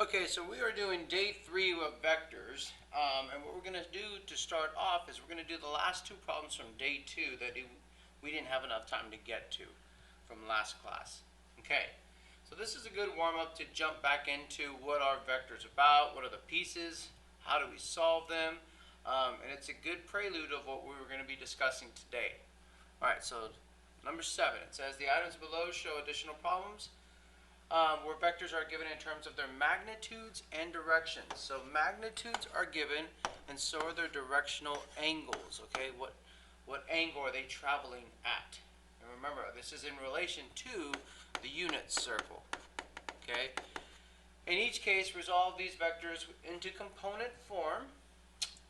Okay, so we are doing day 3 of vectors, and what we're going to do to start off is we're going to do the last two problems from day 2 that we didn't have enough time to get to from last class. Okay, so this is a good warm-up to jump back into what are vectors about, what are the pieces, how do we solve them, and it's a good prelude of what we were going to be discussing today. Alright, so number 7, it says the items below show additional problems where vectors are given in terms of their magnitudes and directions. So magnitudes are given, and so are their directional angles. Okay, what angle are they traveling at? And remember, this is in relation to the unit circle. Okay. In each case, resolve these vectors into component form,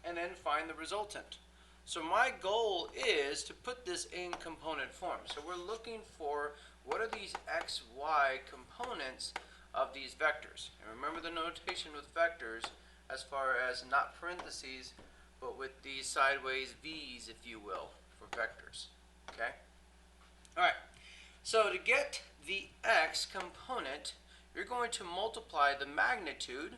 and then find the resultant. So my goal is to put this in component form. So we're looking for what are these x, y components of these vectors. And remember the notation with vectors as far as not parentheses, but with these sideways v's, if you will, for vectors. Okay? Alright, so to get the x component, you're going to multiply the magnitude.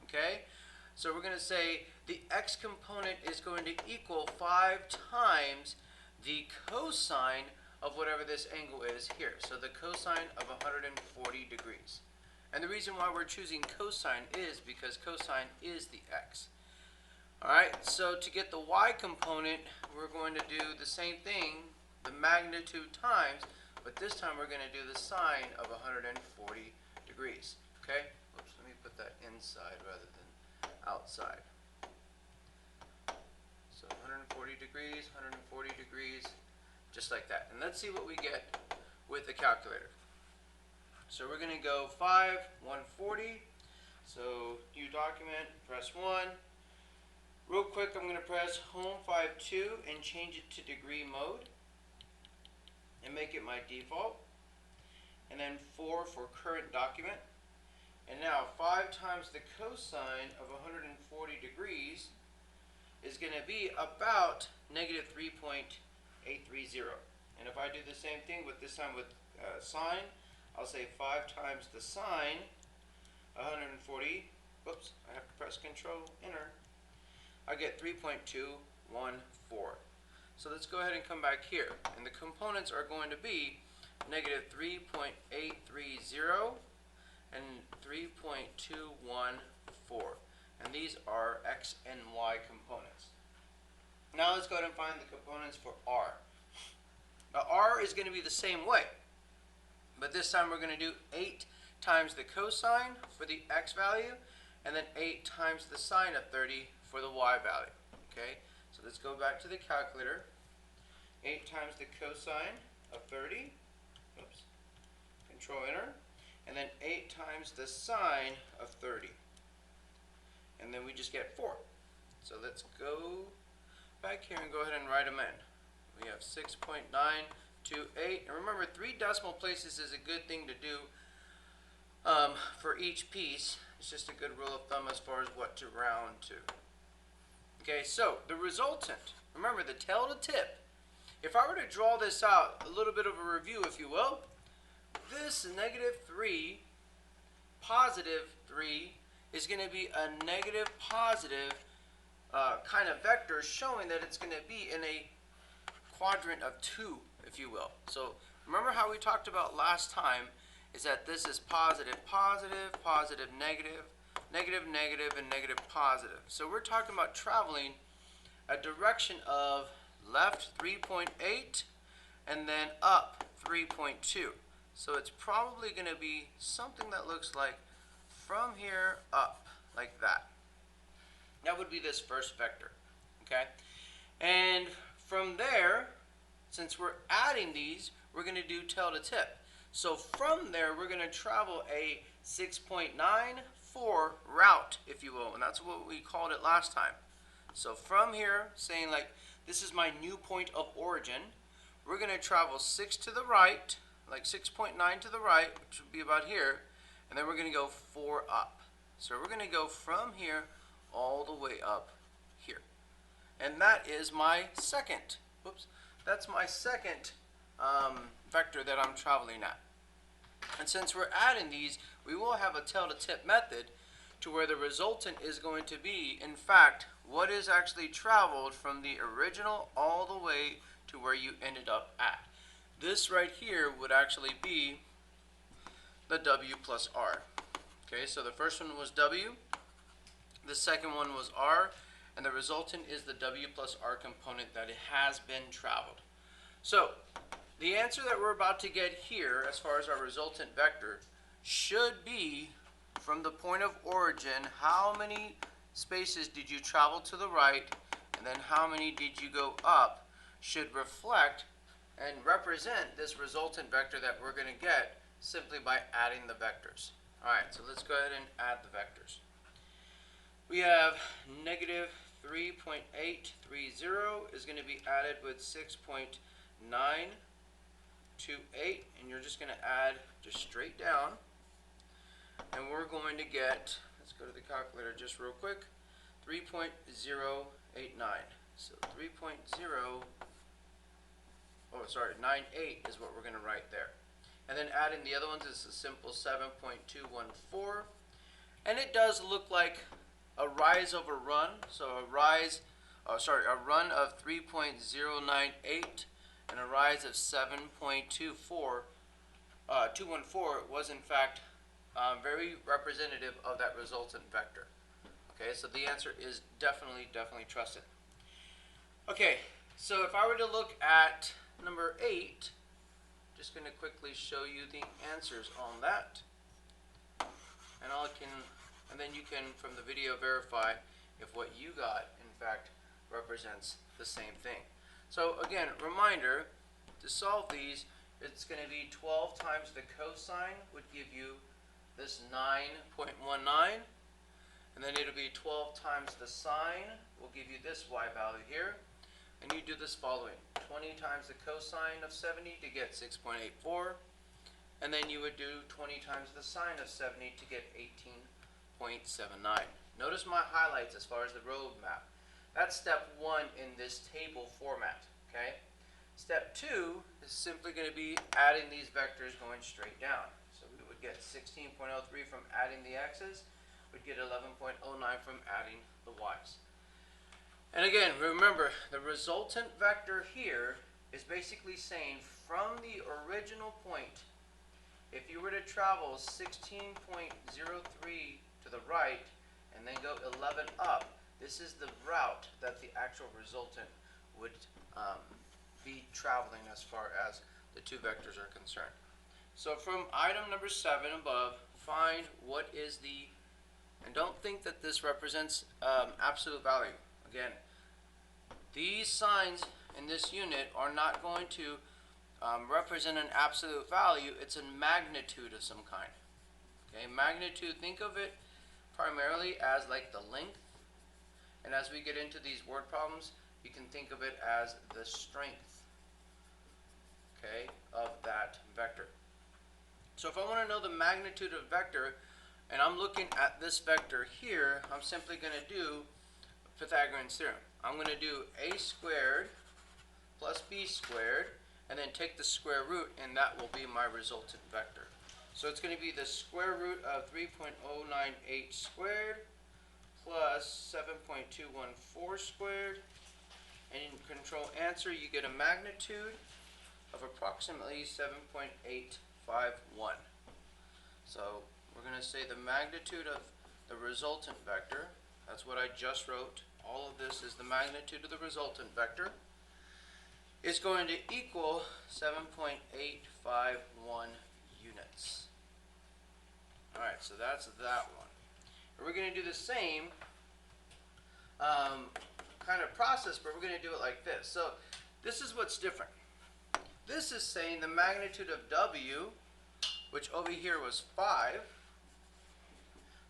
Okay? So we're going to say the x component is going to equal 5 times the cosine of whatever this angle is here. So the cosine of 140 degrees. And the reason why we're choosing cosine is because cosine is the x. Alright, so to get the y component, we're going to do the same thing, the magnitude times, but this time we're going to do the sine of 140 degrees. Okay? Oops, let me put that inside rather than outside. So 140 degrees, 140 degrees, just like that. And let's see what we get with the calculator. So we're going to go 5, 140. So new document, press 1. Real quick, I'm going to press home 52 and change it to degree mode and make it my default. And then 4 for current document. And now 5 times the cosine of 140 degrees is going to be about negative 3.830. And if I do the same thing with this time with sine, I'll say 5 times the sine 140. Whoops, I have to press Control Enter. I get 3.214. So let's go ahead and come back here. And the components are going to be negative 3.830 and 3.214. And these are x and y components. Now let's go ahead and find the components for r. Now r is going to be the same way, but this time we're going to do 8 times the cosine for the x value, and then 8 times the sine of 30 for the y value. Okay, so let's go back to the calculator. 8 times the cosine of 30, oops, Control Enter, and then 8 times the sine of 30. And then we just get 4. So let's go back here and go ahead and write them in. We have 6.928. And remember, 3 decimal places is a good thing to do for each piece. It's just a good rule of thumb as far as what to round to. Okay, so the resultant. Remember, the tail to tip. If I were to draw this out, a little bit of a review, if you will, this negative 3, positive 3, is going to be a negative positive kind of vector, showing that it's going to be in a quadrant of 2, if you will. So remember how we talked about last time is that this is positive, positive, positive, negative, negative, negative, and negative, positive. So we're talking about traveling a direction of left 3.8 and then up 3.2. So it's probably going to be something that looks like from here up, like that. That would be this first vector. Okay? And from there, since we're adding these, we're going to do tail to tip. So from there, we're going to travel a 6.94 route, if you will, and that's what we called it last time. So from here, saying like this is my new point of origin, we're going to travel 6 to the right, like 6.9 to the right, which would be about here, and then we're going to go 4 up. So we're going to go from here all the way up here. And that is my second, whoops, that's my second vector that I'm traveling at. And since we're adding these, we will have a tail to tip method to where the resultant is going to be, in fact, what is actually traveled from the original all the way to where you ended up at. This right here would actually be the W plus R. Okay, so the first one was W, the second one was R, and the resultant is the W plus R component that it has been traveled. So the answer that we're about to get here, as far as our resultant vector, should be from the point of origin, how many spaces did you travel to the right, and then how many did you go up, should reflect and represent this resultant vector that we're going to get simply by adding the vectors. Alright, so let's go ahead and add the vectors. We have negative 3.830 is going to be added with 6.928, and you're just going to add just straight down, and we're going to get, let's go to the calculator just real quick, 3.089. So 98 is what we're going to write there. And then adding the other ones is a simple 7.214. And it does look like a rise over run. So a run of 3.098 and a rise of 214 was in fact very representative of that resultant vector. Okay, so the answer is definitely trusted. Okay, so if I were to look at number 8, just going to quickly show you the answers on that, and then you can from the video verify if what you got in fact represents the same thing. So again, reminder, to solve these, it's going to be 12 times the cosine would give you this 9.19, and then it'll be 12 times the sine will give you this y value here. And you do this following: 20 times the cosine of 70 to get 6.84, and then you would do 20 times the sine of 70 to get 18.79. Notice my highlights as far as the roadmap. That's step 1 in this table format. Okay. Step 2 is simply going to be adding these vectors going straight down. So we would get 16.03 from adding the x's. We'd get 11.09 from adding the y's. And again, remember, the resultant vector here is basically saying from the original point, if you were to travel 16.03 to the right and then go 11 up, this is the route that the actual resultant would be traveling as far as the two vectors are concerned. So from item number 7 above, find what is the, and don't think that this represents absolute value. Again, these signs in this unit are not going to represent an absolute value. It's a magnitude of some kind. Okay, magnitude, think of it primarily as like the length. And as we get into these word problems, you can think of it as the strength, okay, of that vector. So if I want to know the magnitude of a vector, and I'm looking at this vector here, I'm simply going to do Pythagorean's theorem. I'm going to do a squared plus b squared, and then take the square root, and that will be my resultant vector. So it's going to be the square root of 3.098 squared plus 7.214 squared, and in control answer you get a magnitude of approximately 7.851. So we're going to say the magnitude of the resultant vector, that's what I just wrote, all of this is the magnitude of the resultant vector, is going to equal 7.851 units. Alright, so that's that one. We're going to do the same kind of process, but we're going to do it like this. So this is what's different. This is saying the magnitude of W, which over here was 5,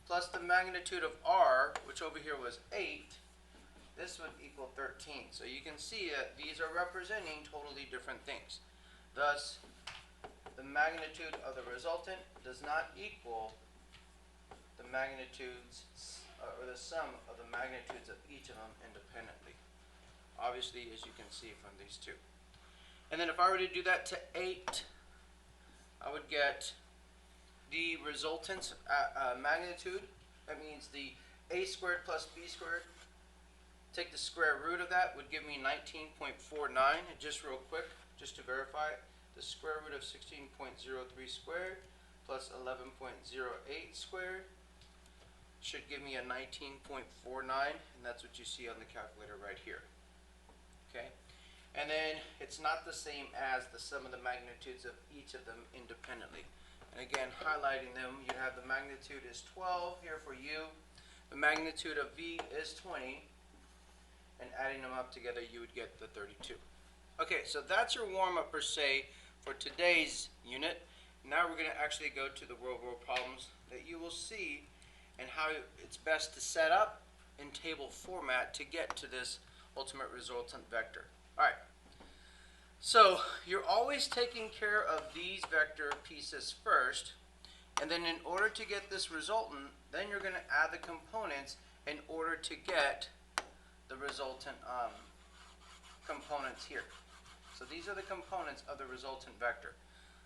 plus the magnitude of R, which over here was 8, this would equal 13. So you can see that these are representing totally different things. Thus, the magnitude of the resultant does not equal the magnitudes or the sum of the magnitudes of each of them independently. Obviously, as you can see from these 2. And then if I were to do that to 8, I would get the resultant magnitude. That means the a squared plus b squared. Take the square root of that would give me 19.49. And just real quick, just to verify it, the square root of 16.03 squared plus 11.08 squared should give me a 19.49, and that's what you see on the calculator right here. Okay, and then it's not the same as the sum of the magnitudes of each of them independently. And again, highlighting them, you have the magnitude is 12 here for u, the magnitude of v is 20, and adding them up together you would get the 32. Okay, so that's your warm-up per se for today's unit. Now we're going to actually go to the real-world problems that you will see and how it's best to set up in table format to get to this ultimate resultant vector. Alright, so you're always taking care of these vector pieces first, and then in order to get this resultant, then you're going to add the components in order to get the resultant components here. So these are the components of the resultant vector.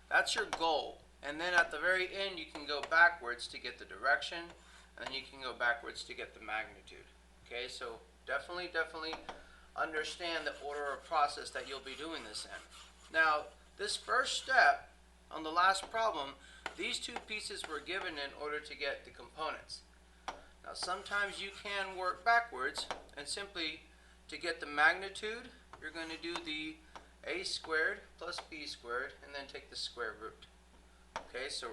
That's your goal. And then at the very end you can go backwards to get the direction, and then you can go backwards to get the magnitude. Okay, so definitely understand the order of process that you'll be doing this in. Now, this first step on the last problem, these two pieces were given in order to get the components. Now, sometimes you can work backwards, and simply to get the magnitude, you're going to do the a squared plus b squared, and then take the square root. Okay, so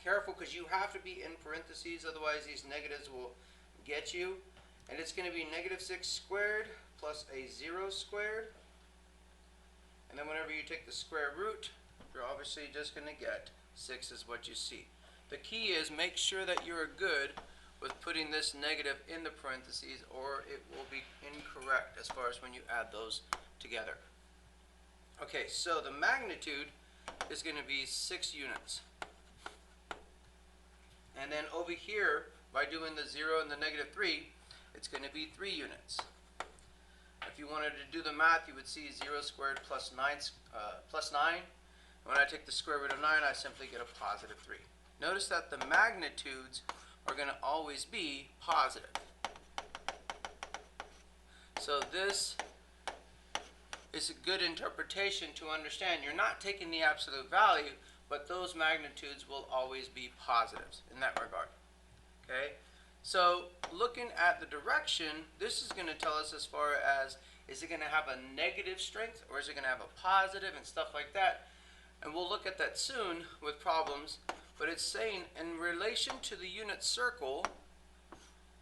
careful, because you have to be in parentheses, otherwise these negatives will get you. And it's going to be negative 6 squared plus a 0 squared. And then whenever you take the square root, you're obviously just going to get 6 is what you see. The key is make sure that you're good with putting this negative in the parentheses, or it will be incorrect as far as when you add those together. Okay, so the magnitude is going to be 6 units. And then over here, by doing the 0 and the negative 3, it's going to be 3 units. If you wanted to do the math, you would see 0 squared plus 9. When I take the square root of 9, I simply get a positive 3. Notice that the magnitudes are going to always be positive. So this is a good interpretation to understand. You're not taking the absolute value, but those magnitudes will always be positives in that regard. Okay? So looking at the direction, this is going to tell us as far as, is it going to have a negative strength or is it going to have a positive and stuff like that. And we'll look at that soon with problems, but it's saying in relation to the unit circle,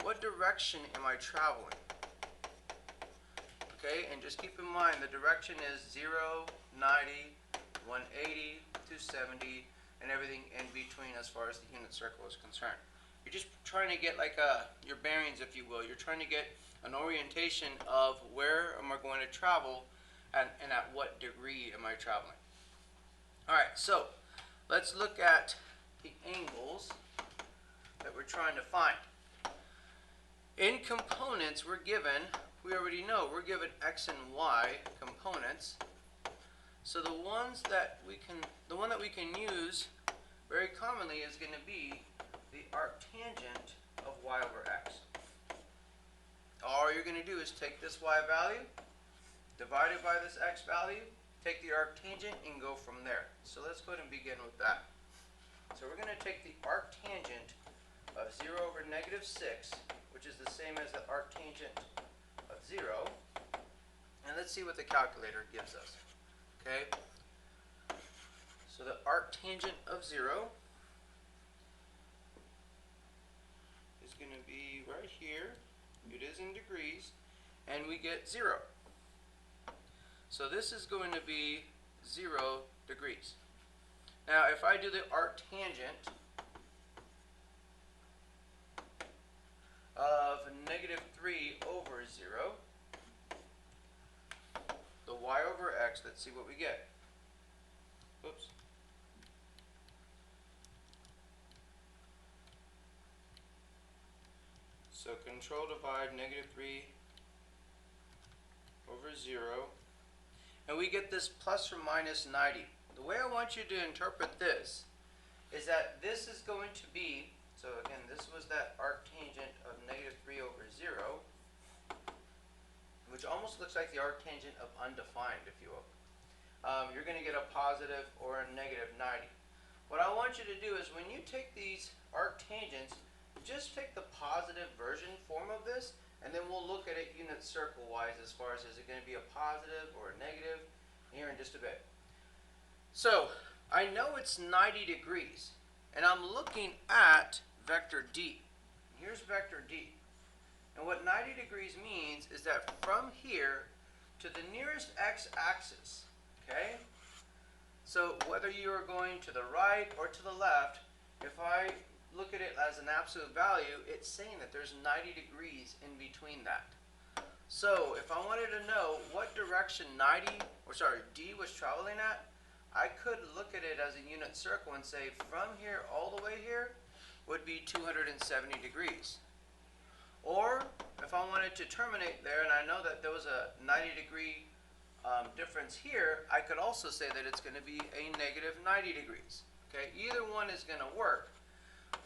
what direction am I traveling? Okay, and just keep in mind the direction is 0, 90, 180, 270, and everything in between as far as the unit circle is concerned. You're just trying to get like your bearings, if you will. You're trying to get an orientation of where am I going to travel and at what degree am I traveling. Alright, so let's look at the angles that we're trying to find. In components we're given, we already know, we're given x and y components. So the one that we can use very commonly is going to be the arctangent of y over x. All you're going to do is take this y value, divide it by this x value, take the arctangent, and go from there. So let's go ahead and begin with that. So we're going to take the arctangent of 0 over negative 6, which is the same as the arctangent of 0, and let's see what the calculator gives us. Okay? So the arctangent of 0 is going to be right here. It is in degrees, and we get 0. So this is going to be 0 degrees. Now if I do the arctangent of negative 3 over 0, the y over x, let's see what we get. Oops. So control divide negative 3 over 0, and we get this plus or minus 90. The way I want you to interpret this is that this is going to be, so again, this was that arctangent of -3 over 0, which almost looks like the arctangent of undefined, if you will. You're going to get a positive or a -90. What I want you to do is when you take these arctangents, just take the positive version form of this, and then we'll look at it unit circle wise as far as is it going to be a positive or a negative here in just a bit. So I know it's 90 degrees, and I'm looking at vector D. Here's vector D. And what 90 degrees means is that from here to the nearest x-axis, okay? So whether you are going to the right or to the left, if I look at it as an absolute value, it's saying that there's 90 degrees in between that. So if I wanted to know what direction D was traveling at, I could look at it as a unit circle and say from here all the way here would be 270 degrees. Or if I wanted to terminate there and I know that there was a 90 degree difference here, I could also say that it's going to be a -90 degrees. Okay, either one is going to work.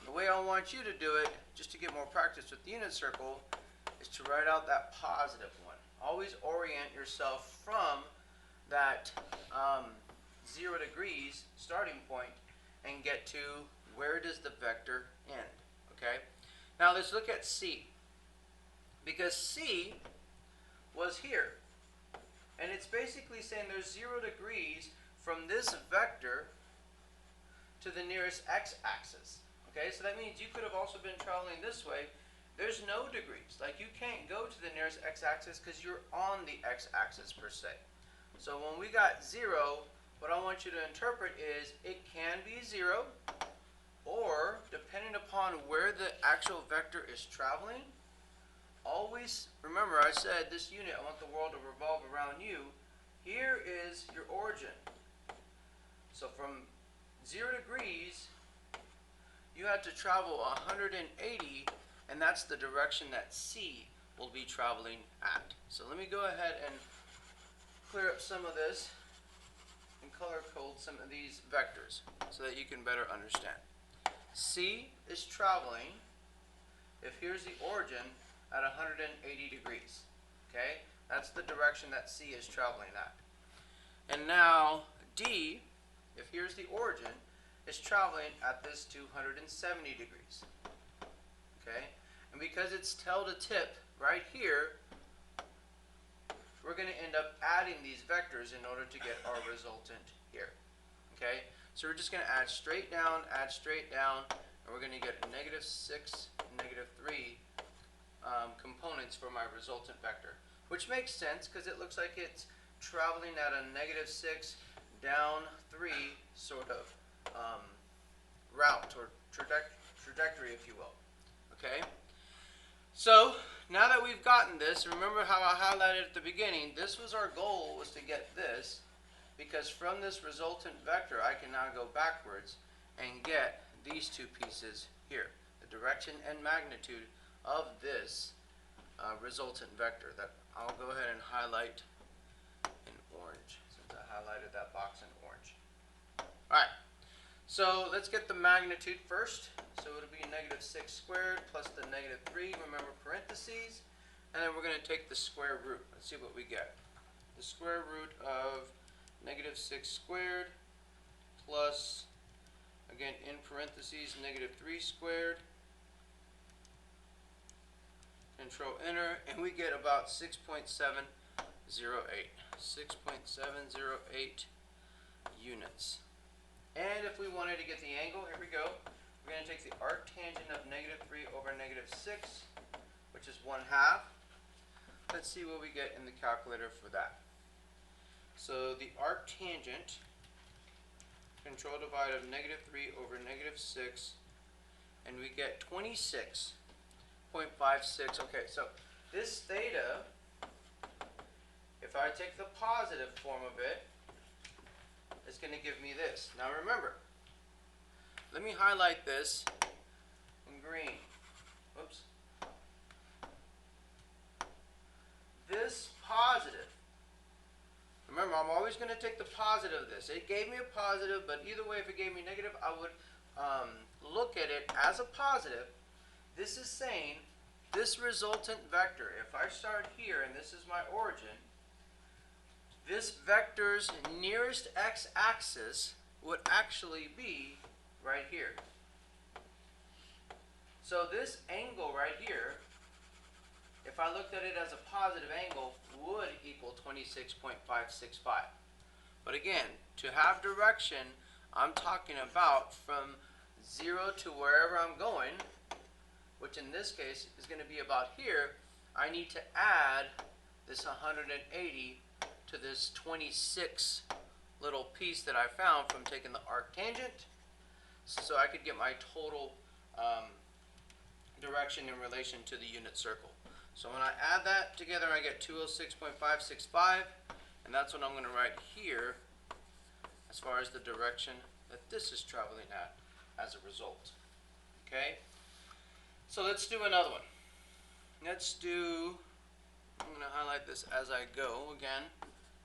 The way I want you to do it, just to get more practice with the unit circle, is to write out that positive one. Always orient yourself from that 0 degrees starting point and get to where does the vector end. Okay. Now let's look at C, because C was here, and it's basically saying there's 0 degrees from this vector to the nearest x-axis. Okay, so that means you could have also been traveling this way. There's no degrees. Like you can't go to the nearest x-axis because you're on the x-axis per se. So when we got 0, what I want you to interpret is it can be 0, or depending upon where the actual vector is traveling, always remember I said this unit, I want the world to revolve around you. Here is your origin. So from 0 degrees, you have to travel 180, and that's the direction that C will be traveling at. So let me go ahead and clear up some of this and color code some of these vectors so that you can better understand. C is traveling, if here's the origin, at 180 degrees. Okay? That's the direction that C is traveling at. And now D, if here's the origin, is traveling at this 270 degrees. Okay? And because it's tail to tip right here, we're going to end up adding these vectors in order to get our resultant here. Okay? So we're just going to add straight down, and we're going to get -6, -3 components for my resultant vector. Which makes sense because it looks like it's traveling at a -6 down 3 sort of route or trajectory, if you will. Okay? So now that we've gotten this, remember how I highlighted at the beginning, this was our goal, was to get this, because from this resultant vector I can now go backwards and get these two pieces here, the direction and magnitude of this resultant vector that I'll go ahead and highlight in orange, since I highlighted that box in orange. Alright, so let's get the magnitude first. So it'll be -6 squared plus the -3, remember parentheses, and then we're going to take the square root. Let's see what we get. The square root of -6 squared plus, again in parentheses, -3 squared. Control enter, and we get about 6.708. 6.708 units. And if we wanted to get the angle, here we go. We're going to take the arctangent of -3 over -6, which is 1/2. Let's see what we get in the calculator for that. So the arctangent, control divide of -3 over -6, and we get 26.56. Okay, so this theta, if I take the positive form of it, it's going to give me this. Now remember, let me highlight this in green. Whoops. This positive, remember I'm always going to take the positive of this. It gave me a positive, but either way if it gave me negative, I would look at it as a positive, this is saying this resultant vector, if I start here and this is my origin, this vector's nearest x-axis would actually be right here. So this angle right here, if I looked at it as a positive angle, would equal 26.565. But again, to have direction, I'm talking about from 0 to wherever I'm going, which in this case is going to be about here. I need to add this 180 to this 26 little piece that I found from taking the arctangent, so I could get my total direction in relation to the unit circle. So when I add that together, I get 206.565, and that's what I'm going to write here as far as the direction that this is traveling at as a result. Okay? So let's do another one. Let's do, I'm going to highlight this as I go again.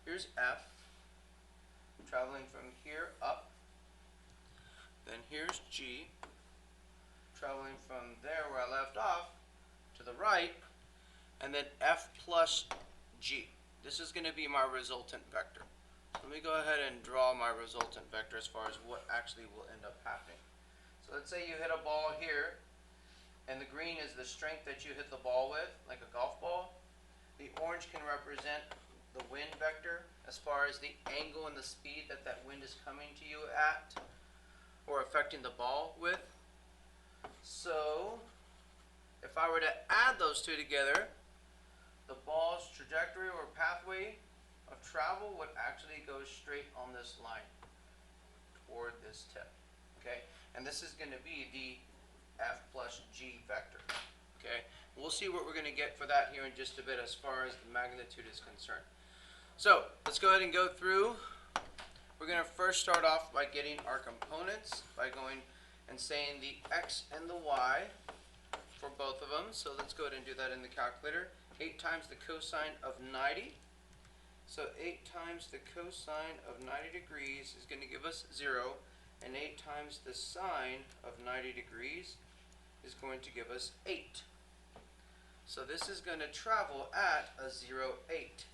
Here's F, traveling from here up. Then here's G, traveling from there where I left off to the right. And then F plus G. This is going to be my resultant vector. Let me go ahead and draw my resultant vector as far as what actually will end up happening. So let's say you hit a ball here, and the green is the strength that you hit the ball with, like a golf ball. The orange can represent the wind vector as far as the angle and the speed that that wind is coming to you at or affecting the ball with. So if I were to add those two together, the ball's trajectory or pathway of travel would actually go straight on this line toward this tip. Okay, and this is going to be the F plus G vector. Okay, we'll see what we're going to get for that here in just a bit as far as the magnitude is concerned. So let's go ahead and go through. We're going to first start off by getting our components by going and saying the x and the y for both of them. So let's go ahead and do that in the calculator. 8 times the cosine of 90. So 8 times the cosine of 90 degrees is going to give us 0. And 8 times the sine of 90 degrees is going to give us 8. So this is going to travel at a 0, 8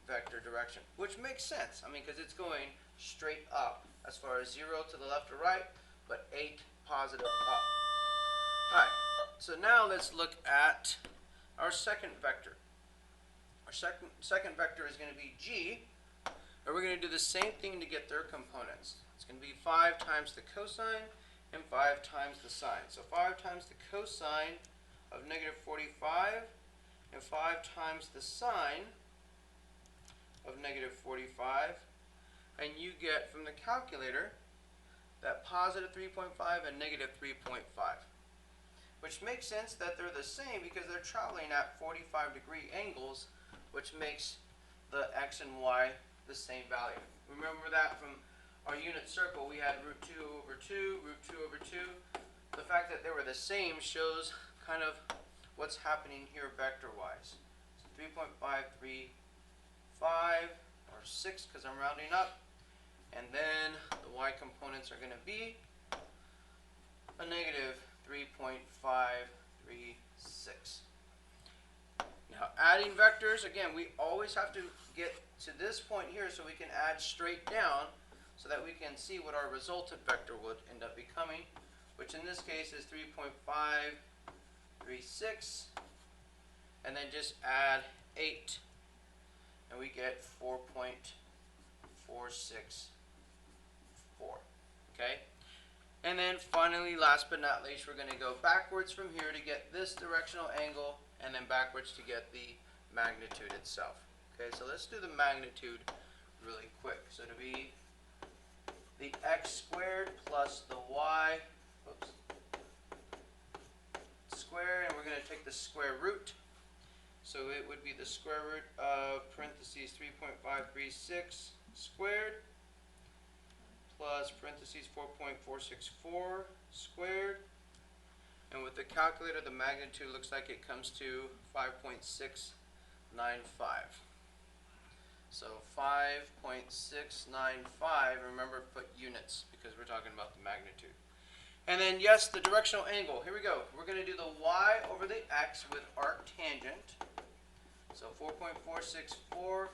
vector direction, which makes sense. I mean, because it's going straight up as far as 0 to the left or right, but 8 positive up. Alright, so now let's look at our second vector. Our second vector is going to be G, and we're going to do the same thing to get their components. It's going to be 5 times the cosine and 5 times the sine. So 5 times the cosine of negative 45 and 5 times the sine of negative 45, and you get from the calculator that positive 3.5 and negative 3.5. Which makes sense that they're the same because they're traveling at 45-degree angles, which makes the x and y the same value. Remember that from our unit circle, we had root 2 over 2, root 2 over 2. The fact that they were the same shows kind of what's happening here vector-wise. So 3.535, or 6 because I'm rounding up. And then the y components are going to be a negative 3.536. Now adding vectors, again, we always have to get to this point here so we can add straight down so that we can see what our resultant vector would end up becoming, which in this case is 3.536, and then just add 8 and we get 4.464. Okay? And then finally, last but not least, we're going to go backwards from here to get this directional angle, and then backwards to get the magnitude itself. Okay, so let's do the magnitude really quick. So to be the x squared plus the y squared, and we're going to take the square root. So it would be the square root of parentheses 3.536 squared plus parentheses 4.464 squared. And with the calculator, the magnitude looks like it comes to 5.695. So 5.695, remember put units because we're talking about the magnitude. And then, yes, the directional angle. Here we go. We're going to do the y over the x with arctangent. So 4.464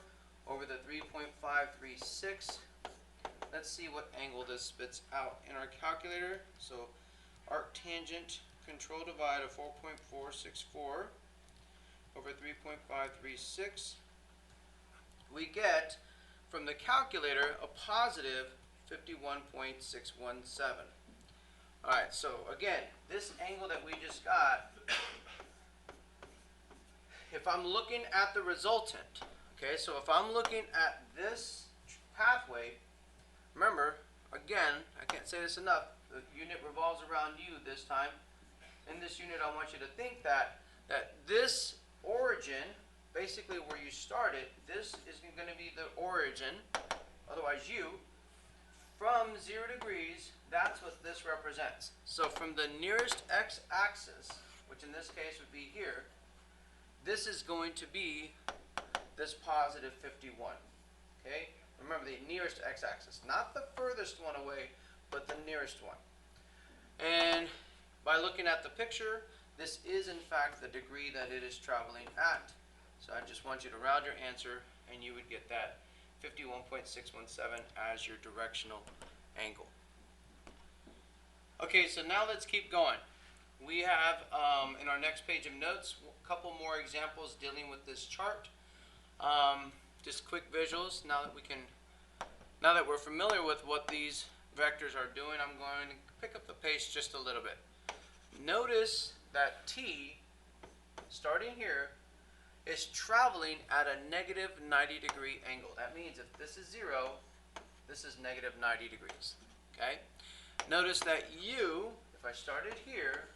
over the 3.536. Let's see what angle this spits out in our calculator. So arctangent control divide of 4.464 over 3.536. We get from the calculator a positive 51.617. Alright, so again, this angle that we just got, if I'm looking at the resultant, okay, so if I'm looking at this pathway, remember, again, I can't say this enough, the unit revolves around you this time. In this unit, I want you to think that this origin, basically where you started, this is going to be the origin, otherwise you, from 0 degrees, that's what this represents. So from the nearest x-axis, which in this case would be here, this is going to be this positive 51. Okay? Remember the nearest x-axis, not the furthest one away, but the nearest one. And by looking at the picture, this is in fact the degree that it is traveling at. So I just want you to round your answer, and you would get that 51.617 as your directional angle. Okay, so now let's keep going. We have in our next page of notes a couple more examples dealing with this chart. Just quick visuals. Now that we're familiar with what these vectors are doing, I'm going to pick up the pace just a little bit. Notice that t, starting here, is traveling at a negative 90-degree angle. That means if this is 0, this is negative 90 degrees. Okay? Notice that u, if I started here,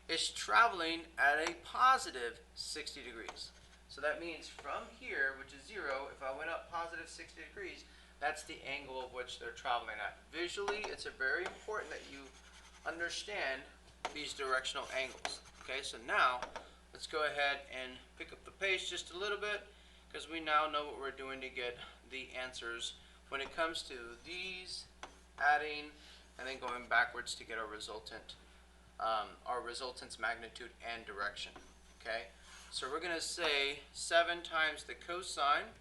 is traveling at a positive 60 degrees. So that means from here, which is 0, if I went up positive 60 degrees, that's the angle of which they're traveling at. Visually, it's very important that you understand these directional angles. Okay, so now let's go ahead and pick up the pace just a little bit, because we now know what we're doing to get the answers when it comes to these, adding, and then going backwards to get our resultant's magnitude and direction. Okay, so we're going to say 7 times the cosine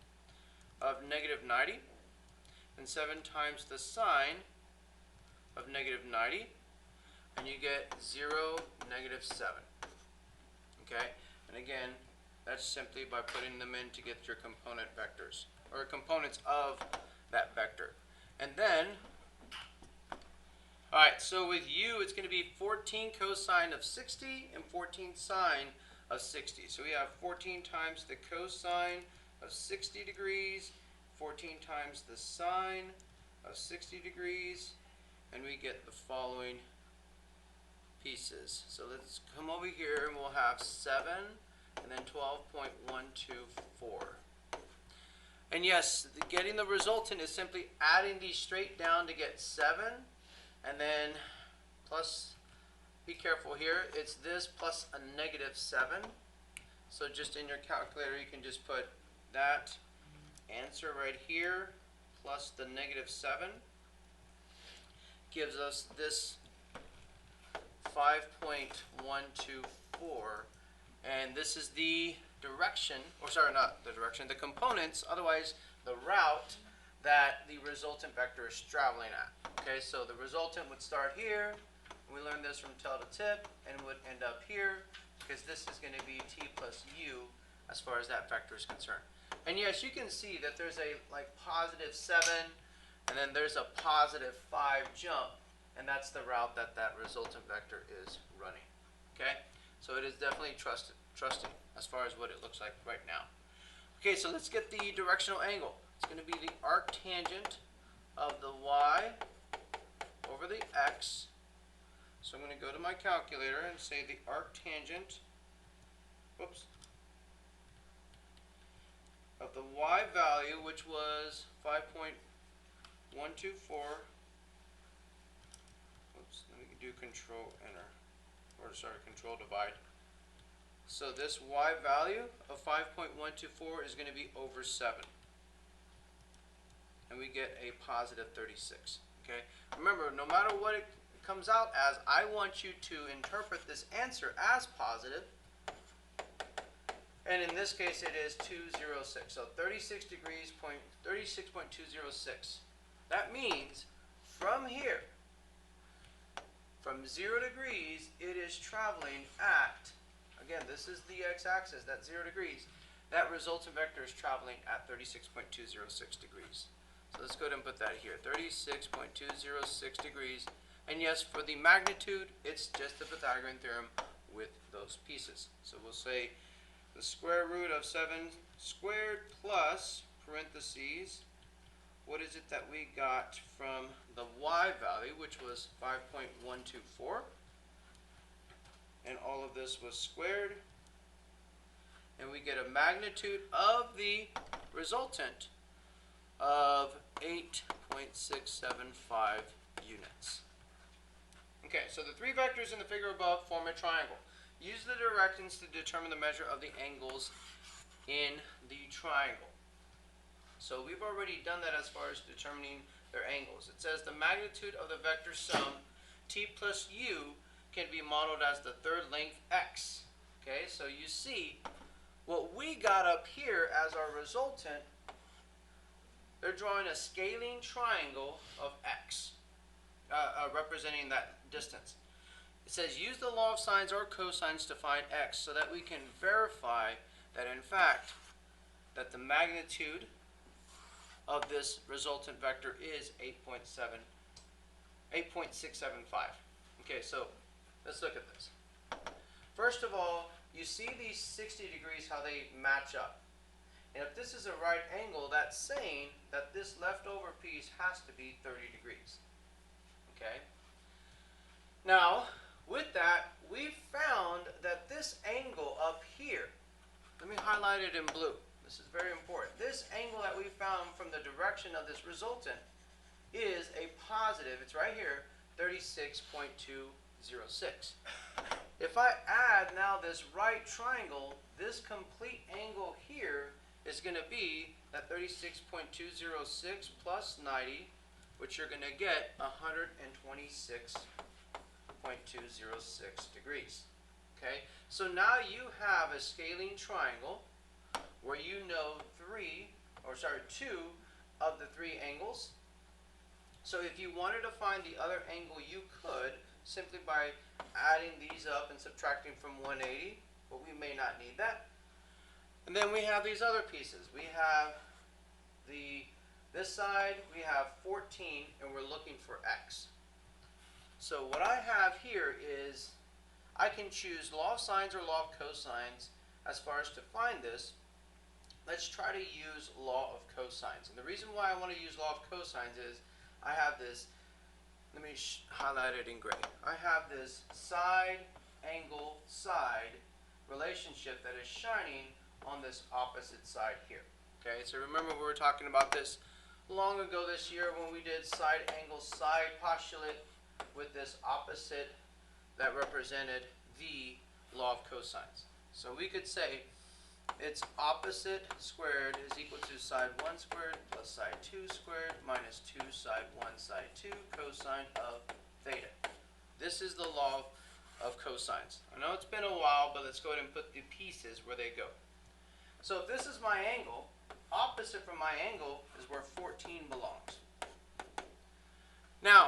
of negative 90, and 7 times the sine of negative 90, and you get 0, negative 7. Okay, and again, that's simply by putting them in to get your component vectors, or components of that vector. And then, alright, so with u, it's going to be 14 cosine of 60 and 14 sine of 60. So we have 14 times the cosine of 60 degrees, 14 times the sine of 60 degrees, and we get the following pieces. So let's come over here and we'll have 7 and then 12.124. And yes, getting the resultant is simply adding these straight down to get 7, and then plus, be careful here, it's this plus a negative 7. So just in your calculator you can just put that answer right here plus the negative 7 gives us this 5.124, and this is the direction, or sorry, not the direction, the components, otherwise the route that the resultant vector is traveling at. Okay, so the resultant would start here, we learned this from tail to tip, and would end up here, because this is going to be t plus u as far as that vector is concerned. And yes, you can see that there's a positive 7, and then there's a positive 5 jump, and that's the route that that resultant vector is running. Okay, so it is definitely trusting as far as what it looks like right now. Okay, so let's get the directional angle. It's going to be the arctangent of the y over the x. So I'm going to go to my calculator and say the arctangent, whoops, of the y value, which was 5.124. Oops, let me do control enter, or sorry, control divide. So this y value of 5.124 is going to be over 7. And we get a positive 36. Okay? Remember, no matter what it comes out as, I want you to interpret this answer as positive. And in this case, it is 206. So 36 degrees, 36.206. That means from here, from 0 degrees, it is traveling at, again, this is the x-axis, that's 0 degrees. That resultant vector is traveling at 36.206 degrees. So let's go ahead and put that here, 36.206 degrees. And yes, for the magnitude, it's just the Pythagorean theorem with those pieces. So we'll say the square root of 7 squared plus, parentheses, what is it that we got from the y value, which was 5.124. And all of this was squared. And we get a magnitude of the resultant of 8.675 units. Okay, so the three vectors in the figure above form a triangle. Use the directions to determine the measure of the angles in the triangle. So we've already done that as far as determining their angles. It says the magnitude of the vector sum t plus u can be modeled as the third length x. Okay, so you see what we got up here as our resultant, they're drawing a scaling triangle of x, representing that distance. It says use the law of sines or cosines to find x so that we can verify that in fact that the magnitude of this resultant vector is 8.675. Okay, so let's look at this. First of all, you see these 60 degrees, how they match up. And if this is a right angle, that's saying that this leftover piece has to be 30 degrees. Okay? Now, with that, we found that this angle up here, let me highlight it in blue. This is very important. This angle that we found from the direction of this resultant is a positive, it's right here, 36.206. If I add now this right triangle, this complete angle here is going to be that 36.206 plus 90, which you're going to get 126.206 degrees. Okay, so now you have a scaling triangle where you know two of the three angles. So if you wanted to find the other angle, you could simply by adding these up and subtracting from 180, but we may not need that. And then we have these other pieces. We have this side, we have 14, and we're looking for x. So what I have here is I can choose law of sines or law of cosines as far as to find this. Let's try to use law of cosines. And the reason why I want to use law of cosines is I have this, let me highlight it in gray. I have this side, angle, side relationship that is shining on this opposite side here. Okay, so remember we were talking about this long ago this year when we did side, angle, side postulate with this opposite that represented the law of cosines. So we could say its opposite squared is equal to side 1 squared plus side 2 squared minus 2 side 1 side 2 cosine of theta. This is the law of cosines. I know it's been a while, but let's go ahead and put the pieces where they go. So if this is my angle, opposite from my angle is where 14 belongs. Now,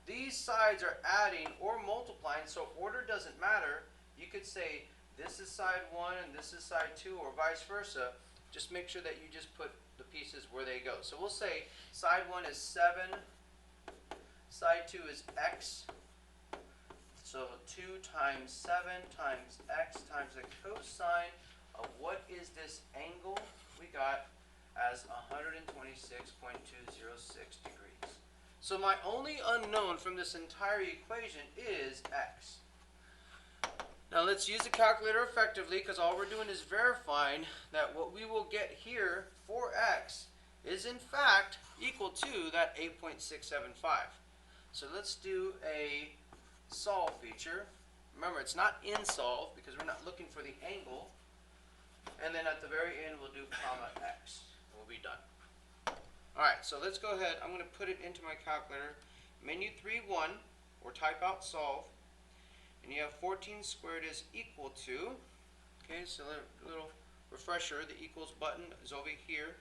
these sides are adding or multiplying, so order doesn't matter. You could say this is side 1 and this is side 2 or vice versa. Just make sure that you just put the pieces where they go. So we'll say side 1 is 7, side 2 is x. So 2 times 7 times x times the cosine of what is this angle? We got as 126.206 degrees. So my only unknown from this entire equation is x. Now let's use the calculator effectively, because all we're doing is verifying that what we will get here for x is in fact equal to that 8.675. So let's do a solve feature. Remember, it's not in solve because we're not looking for the angle. And then at the very end we'll do comma x. We'll be done. Alright, so let's go ahead. I'm going to put it into my calculator. Menu 3.1. or type out solve, and you have 14 squared is equal to, okay, so a little refresher, the equals button is over here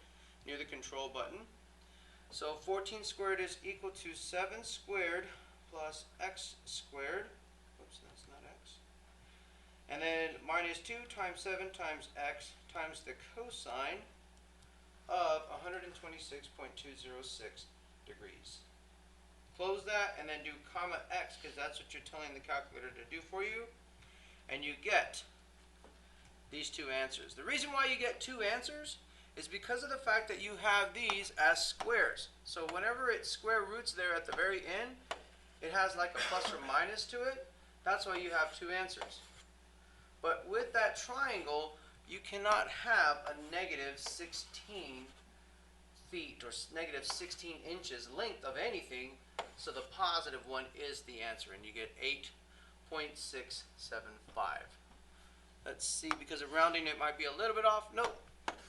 near the control button. So 14 squared is equal to 7 squared plus x squared. Whoops, that's not x. And then minus 2 times 7 times x times the cosine of 126.206 degrees. Close that and then do comma x, because that's what you're telling the calculator to do for you. And you get these two answers. The reason why you get two answers is because of the fact that you have these as squares. So whenever it square roots there at the very end, it has like a plus or minus to it. That's why you have two answers. But with that triangle, you cannot have a negative 16 feet or negative 16 inches length of anything, so the positive one is the answer, and you get 8.675. Let's see, because of rounding it might be a little bit off. Nope,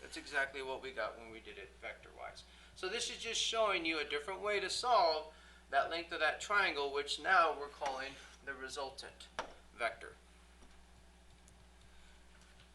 that's exactly what we got when we did it vector-wise. So this is just showing you a different way to solve that length of that triangle, which now we're calling the resultant vector.